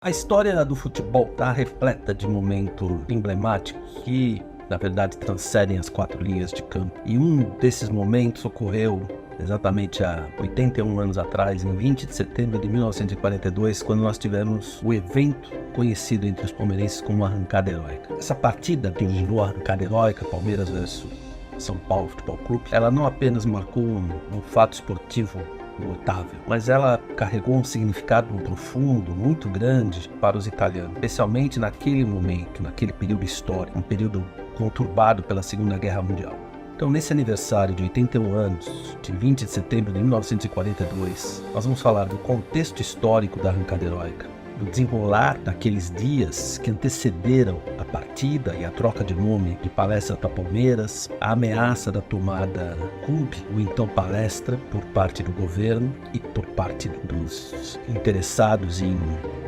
A história do futebol está repleta de momentos emblemáticos que, na verdade, transcendem as 4 linhas de campo. E um desses momentos ocorreu exatamente há 81 anos atrás, em 20 de setembro de 1942, quando nós tivemos o evento conhecido entre os palmeirenses como Arrancada Heróica. Essa partida que virou Arrancada Heróica, Palmeiras versus São Paulo Futebol Clube, ela não apenas marcou um fato esportivo notável, mas ela carregou um significado profundo, muito grande para os italianos, especialmente naquele momento, naquele período histórico, um período conturbado pela Segunda Guerra Mundial. Então, nesse aniversário de 81 anos, de 20 de setembro de 1942, nós vamos falar do contexto histórico da Arrancada Heróica, do desenrolar daqueles dias que antecederam a partida e a troca de nome de Palestra para Palmeiras, a ameaça da tomada Clube, o então Palestra, por parte do governo e por parte dos interessados em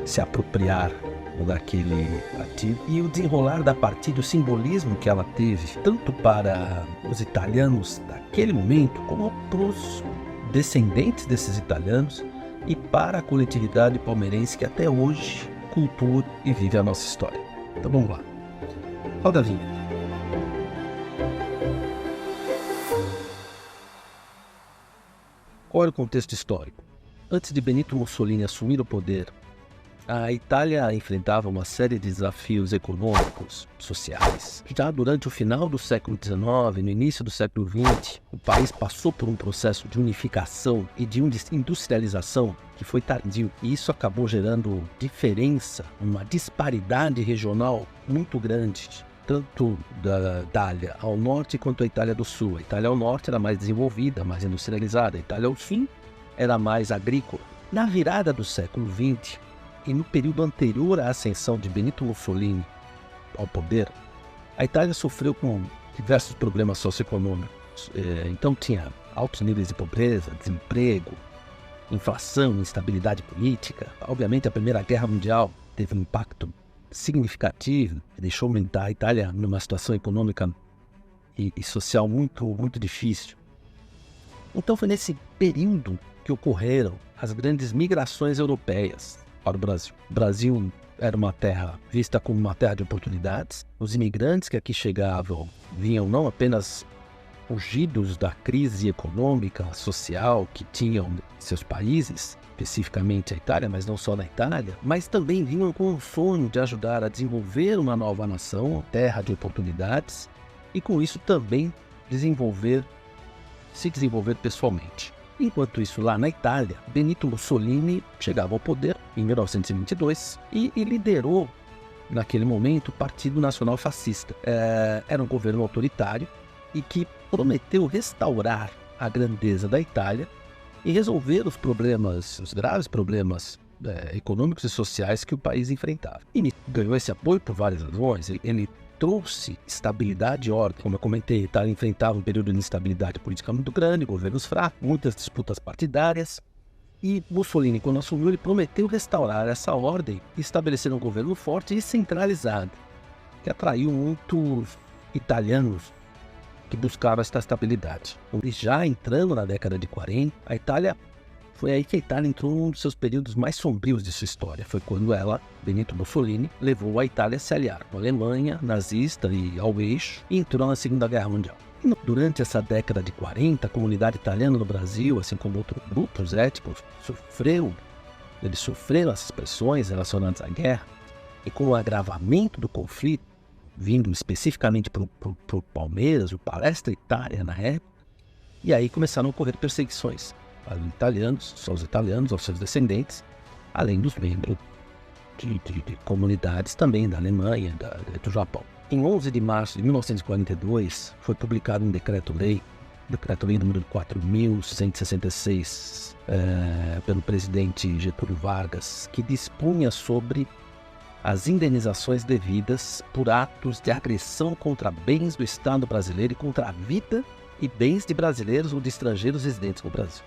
se apropriar daquele ativo, e o desenrolar da partida, o simbolismo que ela teve, tanto para os italianos daquele momento, como para os descendentes desses italianos, e para a coletividade palmeirense que até hoje cultua e vive a nossa história. Então vamos lá. Roda a vinheta. Qual era o contexto histórico? Antes de Benito Mussolini assumir o poder, a Itália enfrentava uma série de desafios econômicos, sociais. Já durante o final do século XIX, no início do século XX, o país passou por um processo de unificação e de industrialização que foi tardio. E isso acabou gerando diferença, uma disparidade regional muito grande, tanto da Itália ao norte quanto a Itália do sul. A Itália ao norte era mais desenvolvida, mais industrializada. A Itália ao sul era mais agrícola. Na virada do século XX, e no período anterior à ascensão de Benito Mussolini ao poder, a Itália sofreu com diversos problemas socioeconômicos. Então tinha altos níveis de pobreza, desemprego, inflação, instabilidade política. Obviamente a Primeira Guerra Mundial teve um impacto significativo, deixou aumentar a Itália numa situação econômica e social muito difícil. Então foi nesse período que ocorreram as grandes migrações europeias para o Brasil. O Brasil era uma terra vista como uma terra de oportunidades. Os imigrantes que aqui chegavam vinham não apenas fugidos da crise econômica, social que tinham em seus países, especificamente a Itália, mas não só na Itália, mas também vinham com o sonho de ajudar a desenvolver uma nova nação, terra de oportunidades, e com isso também se desenvolver pessoalmente. Enquanto isso, lá na Itália, Benito Mussolini chegava ao poder em 1922 e liderou, naquele momento, o Partido Nacional Fascista. Era um governo autoritário e que prometeu restaurar a grandeza da Itália e resolver os graves problemas econômicos e sociais que o país enfrentava. E ganhou esse apoio por várias razões. Ele trouxe estabilidade e ordem. Como eu comentei, a Itália enfrentava um período de instabilidade política muito grande, governos fracos, muitas disputas partidárias. E Mussolini, quando assumiu, ele prometeu restaurar essa ordem e estabelecer um governo forte e centralizado, que atraiu muitos italianos que buscavam essa estabilidade. E já entrando na década de 40, foi aí que a Itália entrou num dos seus períodos mais sombrios de sua história. Foi quando Benito Mussolini, levou a Itália a se aliar com a Alemanha nazista e ao eixo e entrou na Segunda Guerra Mundial. E durante essa década de 40, a comunidade italiana no Brasil, assim como outros grupos étnicos, eles sofreram essas pressões relacionadas à guerra, e com o agravamento do conflito, vindo especificamente para o Palmeiras, o Palestra Itália na época, e aí começaram a ocorrer perseguições aos italianos, aos seus descendentes, além dos membros de comunidades também da Alemanha e do Japão. Em 11 de março de 1942, foi publicado um decreto-lei número 4.166, pelo presidente Getúlio Vargas, que dispunha sobre as indenizações devidas por atos de agressão contra bens do Estado brasileiro e contra a vida e bens de brasileiros ou de estrangeiros residentes no Brasil.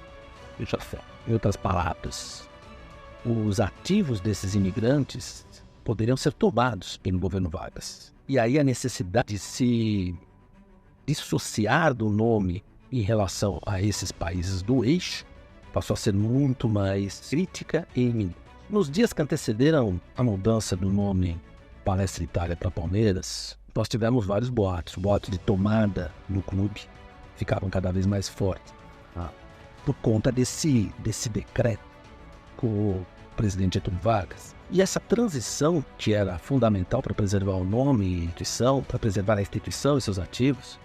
Em outras palavras, os ativos desses imigrantes poderiam ser tomados pelo governo Vargas. E aí a necessidade de se dissociar do nome em relação a esses países do eixo passou a ser muito mais crítica e iminente. Nos dias que antecederam a mudança do nome Palestra Itália para Palmeiras, nós tivemos vários boatos de tomada no clube, ficavam cada vez mais fortes, por conta desse decreto com o presidente Getúlio Vargas. E essa transição, que era fundamental para preservar o nome e a instituição, para preservar a instituição e seus ativos,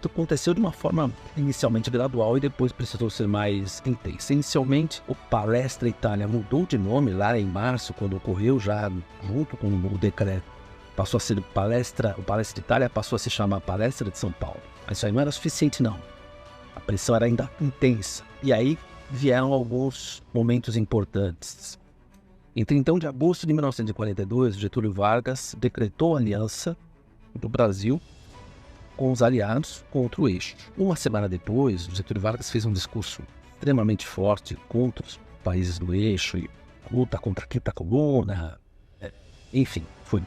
aconteceu de uma forma inicialmente gradual e depois precisou ser mais intensa. Inicialmente, o Palestra Itália mudou de nome lá em março, quando ocorreu, já junto com o decreto. Passou a ser o Palestra Itália passou a se chamar Palestra de São Paulo. Mas isso aí não era suficiente, não. A pressão era ainda intensa. E aí vieram alguns momentos importantes. Em 31 de agosto de 1942, Getúlio Vargas decretou a aliança do Brasil com os aliados contra o eixo. Uma semana depois, Getúlio Vargas fez um discurso extremamente forte contra os países do eixo e luta contra a quinta coluna. Enfim, foi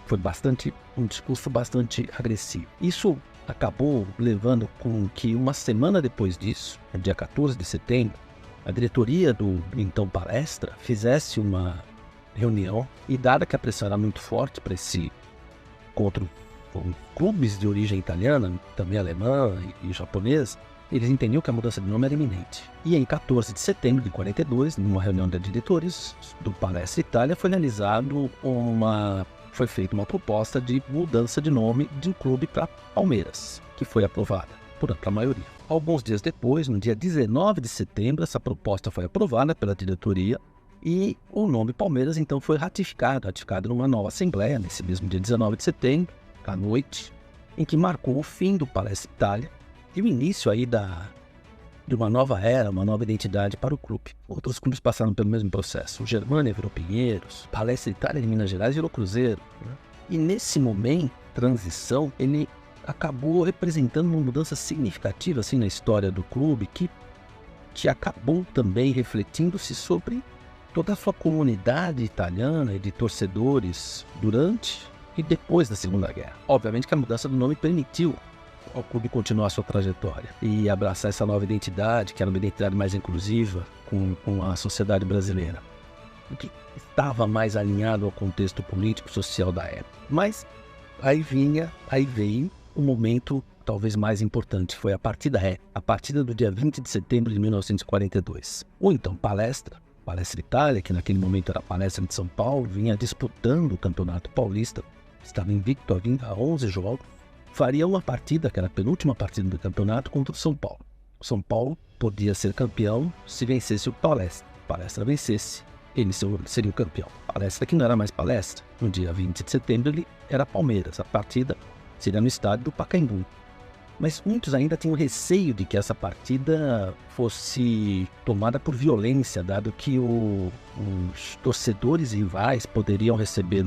um discurso bastante agressivo. Isso acabou levando com que uma semana depois disso, no dia 14 de setembro, a diretoria do então Palestra fizesse uma reunião e, dada que a pressão era muito forte para contra clubes de origem italiana, também alemã e japonesa, eles entendiam que a mudança de nome era iminente. E em 14 de setembro de 42, numa reunião de diretores do Palestra Itália, foi feita uma proposta de mudança de nome de um clube para Palmeiras, que foi aprovada por ampla maioria. Alguns dias depois, no dia 19 de setembro, essa proposta foi aprovada pela diretoria e o nome Palmeiras então foi ratificado numa nova assembleia, nesse mesmo dia 19 de setembro, à noite, em que marcou o fim do Palestra Itália e o início aí de uma nova era, uma nova identidade para o clube. Outros clubes passaram pelo mesmo processo. O Germânia virou Pinheiros, Palestra Itália de Minas Gerais virou Cruzeiro. E nesse momento, transição, ele acabou representando uma mudança significativa assim, na história do clube, que acabou também refletindo-se sobre toda a sua comunidade italiana e de torcedores durante e depois da Segunda Guerra. Obviamente que a mudança do nome permitiu ao clube continuar sua trajetória e abraçar essa nova identidade, que era uma identidade mais inclusiva com a sociedade brasileira, o que estava mais alinhado ao contexto político e social da época. Mas aí veio o momento talvez mais importante, foi a partida do dia 20 de setembro de 1942. O então Palestra Itália, que naquele momento era a Palestra de São Paulo, vinha disputando o Campeonato Paulista, estava invicto a 11 jogos, faria uma partida, que era a penúltima partida do campeonato, contra o São Paulo. O São Paulo podia ser campeão se vencesse o Palestra. O Palestra vencesse, ele seria o campeão. Palestra que não era mais Palestra. No dia 20 de setembro ele era Palmeiras. A partida seria no estádio do Pacaembu. Mas muitos ainda tinham receio de que essa partida fosse tomada por violência, dado que os torcedores rivais poderiam receber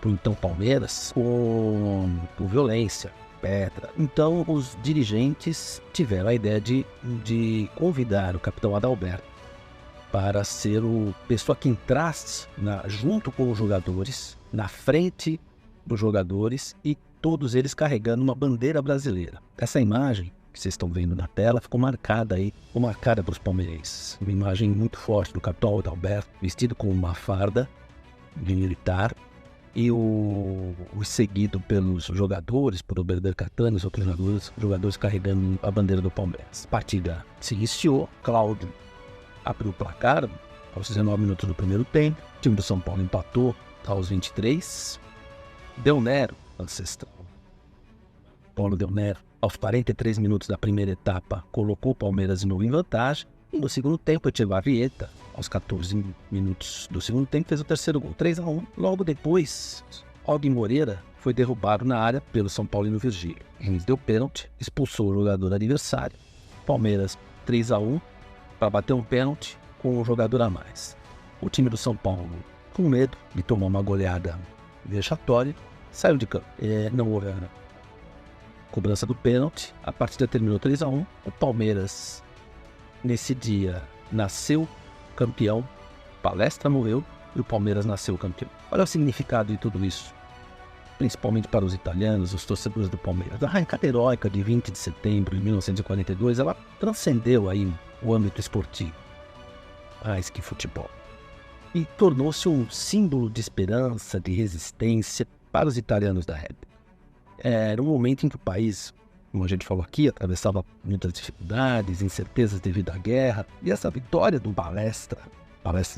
o então Palmeiras com violência, pedra. Então os dirigentes tiveram a ideia de convidar o capitão Adalberto para ser a pessoa que entrasse junto com os jogadores, na frente dos jogadores, e todos eles carregando uma bandeira brasileira. Essa imagem que vocês estão vendo na tela ficou marcada para os palmeirenses. Uma imagem muito forte do capitão Adalberto, vestido com uma farda de militar, e o seguido pelos jogadores, por Oberdan Catani e os outros jogadores carregando a bandeira do Palmeiras. A partida se iniciou, Cláudio abriu o placar aos 19 minutos do primeiro tempo, o time do São Paulo empatou aos 23, Del Nero, ancestral, Paulo Del Nero, aos 43 minutos da primeira etapa, colocou o Palmeiras de novo em vantagem. E no segundo tempo, Echevarrieta, aos 14 minutos do segundo tempo, fez o terceiro gol, 3-1. Logo depois, Alvin Moreira foi derrubado na área pelo São Paulino Virgílio. Reis deu pênalti, expulsou o jogador adversário. Palmeiras 3-1 para bater um pênalti com um jogador a mais. O time do São Paulo, com medo de tomar uma goleada vexatória, saiu de campo. Não houve a cobrança do pênalti. A partida terminou 3-1. O Palmeiras, nesse dia, nasceu campeão, Palestra morreu e o Palmeiras nasceu campeão. Olha o significado de tudo isso, principalmente para os italianos, os torcedores do Palmeiras. A arrancada heróica de 20 de setembro de 1942, ela transcendeu aí o âmbito esportivo, mais que futebol. e tornou-se um símbolo de esperança, de resistência para os italianos da época. Era um momento em que o país, como a gente falou aqui, atravessava muitas dificuldades, incertezas devido à guerra, e essa vitória do Palestra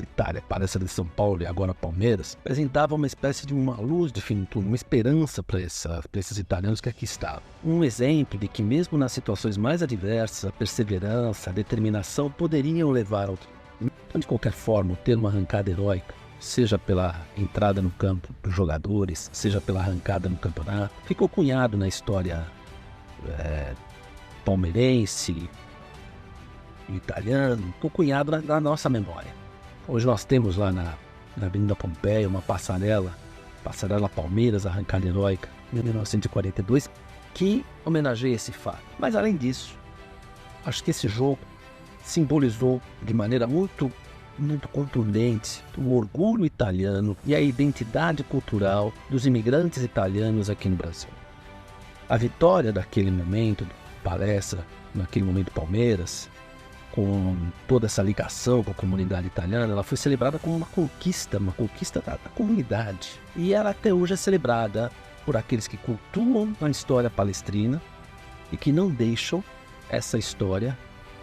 Itália, Palestra de São Paulo e agora Palmeiras, apresentava uma espécie de uma luz de fim de túnel, uma esperança para esses italianos que aqui estavam. Um exemplo de que mesmo nas situações mais adversas, a perseverança, a determinação poderiam levar ao triunfo. Então, de qualquer forma, o termo arrancada heróica, seja pela entrada no campo dos jogadores, seja pela arrancada no campeonato, ficou cunhado na história palmeirense, italiano, ficou cunhado na nossa memória. Hoje nós temos lá na Avenida Pompeia uma Passarela Palmeiras, arrancada heróica, em 1942, que homenageia esse fato. Mas além disso, acho que esse jogo simbolizou de maneira muito contundente o orgulho italiano e a identidade cultural dos imigrantes italianos aqui no Brasil. A vitória daquele momento, Palestra, naquele momento Palmeiras, com toda essa ligação com a comunidade italiana, ela foi celebrada como uma conquista da comunidade. E ela até hoje é celebrada por aqueles que cultuam a história palestrina e que não deixam essa história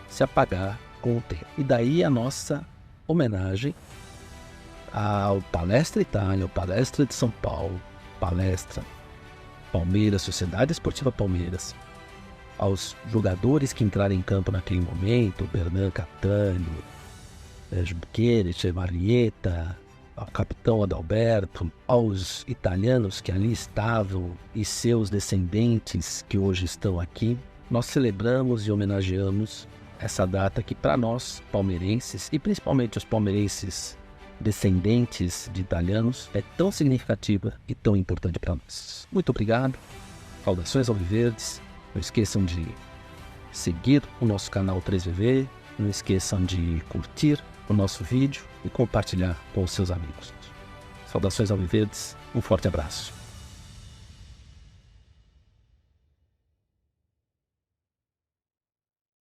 se apagar com o tempo. E daí a nossa homenagem ao Palestra Itália, ao Palestra de São Paulo, Palestra Palmeiras, Sociedade Esportiva Palmeiras, aos jogadores que entraram em campo naquele momento, Bernan Cattaneo, Giuqueres, Marietta, ao capitão Adalberto, aos italianos que ali estavam e seus descendentes que hoje estão aqui. Nós celebramos e homenageamos essa data que para nós palmeirenses, e principalmente os palmeirenses descendentes de italianos, é tão significativa e tão importante para nós. Muito obrigado, saudações alviverdes, não esqueçam de seguir o nosso canal 3VV, não esqueçam de curtir o nosso vídeo e compartilhar com os seus amigos. Saudações alviverdes, um forte abraço.